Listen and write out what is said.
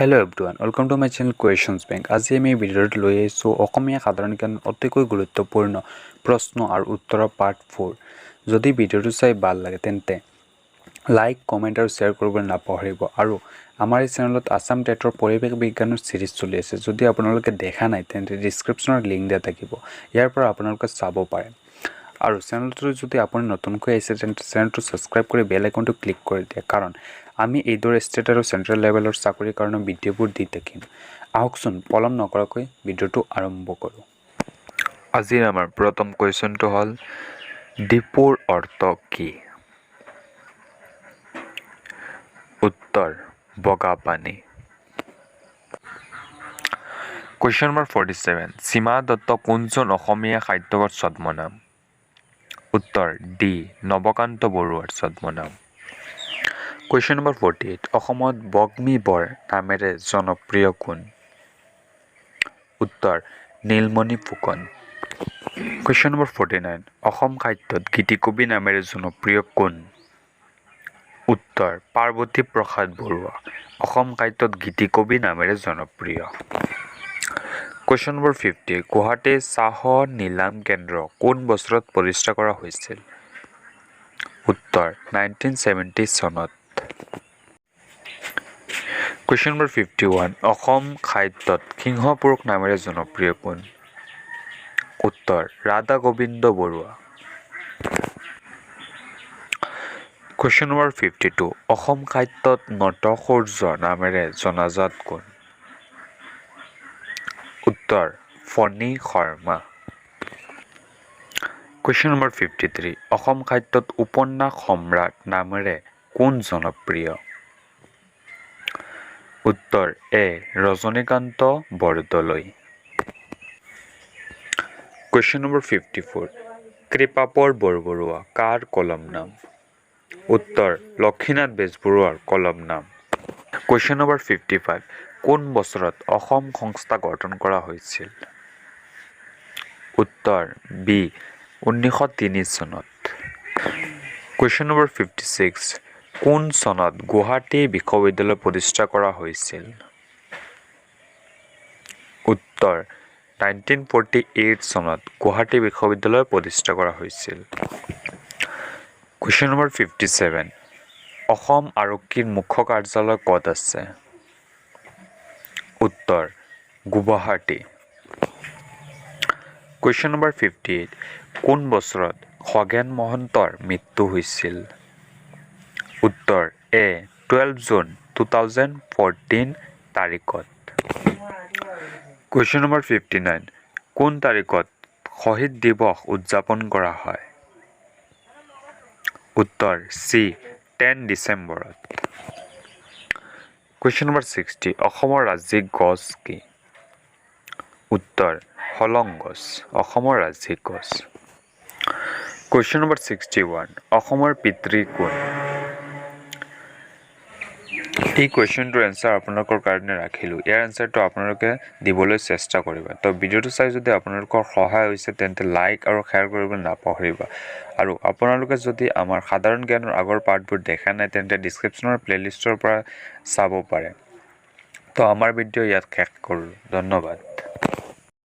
Hello everyone, welcome to my channel Questions Bank. আজি আমি ভিডিঅ'ত লৈ আহিছো অসমীয়া সাধাৰণ জ্ঞান অতিকৈ গুৰুত্বপূৰ্ণ প্ৰশ্ন আৰু উত্তৰৰ পাৰ্ট 4 যদি ভিডিঅ'টো চাই ভাল লাগে তেন্তে লাইক কমেন্ট আৰু শ্বেয়াৰ কৰিবলৈ নাপাহৰিব আৰু আমাৰ এই চেনেলত আসাম টেটৰ পৰিৱেশ বিজ্ঞানৰ সিৰিজ চলি আছে যদি আপোনালোকে দেখা নাই তেন্তে ডেসক্ৰিপচনত লিংক দিয়া থাকিব ইয়াৰ পৰা আপোনালোকে চাব পাৰে আৰু চেনেলটো যদি আপুনি নতুনকৈ আহিছে তেন্তে চেনেলটো সাবস্ক্ৰাইব কৰি বেল আইকনটো ক্লিক কৰি দিয়া কাৰণ আমি এইদৰে ষ্টেট আৰু চেন্ট্ৰেল লেভেলৰ চাকৰিৰ কাৰণে ভিডিঅ'বোৰ দি থাকিম আহকচোন পলম নকৰাকৈ ভিডিঅ'টো আৰম্ভ কৰোঁ আজিৰ আমাৰ প্ৰথম কুৱেশ্যনটো হ'ল ডিপুৰ অৰ্থ কি উত্তৰ বগা পানী কুৱেশ্যন নম্বৰ 47 সীমা দত্ত কোনজন অসমীয়া সাহিত্যিকৰ ছদ্মনাম উত্তৰ ডি নৱকান্ত বৰুৱাৰ ছদ্মনাম কুৱেশ্যন নম্বৰ 48 অসমত বগ্মী বৰ নামেৰে জনপ্ৰিয় কোন উত্তৰ নীলমণি ফুকন কুৱেশ্যন নম্বৰ 49 অসম সাহিত্যত গীতিকবি নামেৰে জনপ্ৰিয় কোন উত্তৰ পাৰ্বতী প্ৰসাদ বৰুৱা অসম সাহিত্যত গীতিকবি নামেৰে জনপ্ৰিয় কুৱেশ্যন নম্বৰ 50 গুৱাহাটী চাহ নিলাম কেন্দ্ৰ কোন বছৰত প্ৰতিষ্ঠা কৰা হৈছিল উত্তৰ 1970 চনত কুৱেশ্যন নম্বৰ 51 অসম সাহিত্যত সিংহ পুৰুষ নামেৰে জনপ্ৰিয় কোন উত্তৰ ৰাধা গোবিন্দ বৰুৱা কুৱেশ্যন নম্বৰ 52 অসম সাহিত্যত নটসূৰ্য নামেৰে জনাজাত কোন উত্তৰ ফণী শৰ্মা কুৱেশ্যন নম্বৰ 53 অসম সাহিত্যত উপন্যাস সম্ৰাট নামেৰে কোন জনপ্ৰিয় উত্তৰ এ ৰজনীকান্ত বৰদলৈ কুৱেশ্যন নম্বৰ 54 কৃপাপৰ বৰবৰুৱা কাৰ কলম নাম উত্তৰ লক্ষীনাথ বেজবৰুৱাৰ কলম নাম কুৱেশ্যন নম্বৰ 55 কোন বছৰত অসম সংস্থা গঠন কৰা হৈছিল উত্তৰ বি 1903 চনত কুৱেশ্যন নম্বৰ 56 কোন চনত গুৱাহাটী বিশ্ববিদ্যালয় প্ৰতিষ্ঠা কৰা হৈছিল উত্তৰ 1948 চনত গুৱাহাটী বিশ্ববিদ্যালয় প্ৰতিষ্ঠা কৰা হৈছিল কুৱেশ্যন নম্বৰ 57 অসম আৰক্ষীৰ মুখ্য কাৰ্যালয় ক'ত আছে উত্তৰ গুৱাহাটী কুৱেশ্যন নম্বৰ 58 কোন বছৰত খগেন মহন্তৰ মৃত্যু হৈছিল উত্তৰ এ 12 জুন 2014 তাৰিখত কুৱেশ্যন নম্বৰ 59 কোন তাৰিখত শ্বহীদ দিৱস উদযাপন কৰা হয় উত্তৰ চি 10 ডিচেম্বৰত কুৱেশ্যন নম্বৰ 60 অসমৰ ৰাজ্যিক গছ কি উত্তৰ হলং গছ অসমৰ ৰাজ্যিক গছ কুৱেশ্যন নম্বৰ 61 অসমৰ পিতৃ কোন এই কুৱেশ্যনটোৰ এনচাৰ আপোনালোকৰ কাৰণে ৰাখিলোঁ ইয়াৰ এনচাৰটো আপোনালোকে দিবলৈ চেষ্টা কৰিবা তো ভিডিঅ'টো চাই যদি আপোনালোকৰ সহায় হৈছে তেন্তে লাইক আৰু শ্বেয়াৰ কৰিবলৈ নাপাহৰিবা আৰু আপোনালোকে যদি আমাৰ সাধাৰণ জ্ঞানৰ আগৰ পাৰ্টবোৰ দেখা নাই তেন্তে ডেসক্ৰিপচনৰ প্লেলিষ্টৰ পৰা চাব পাৰে তো আমাৰ ভিডিঅ' ইয়াত শেষ কৰোঁ ধন্যবাদ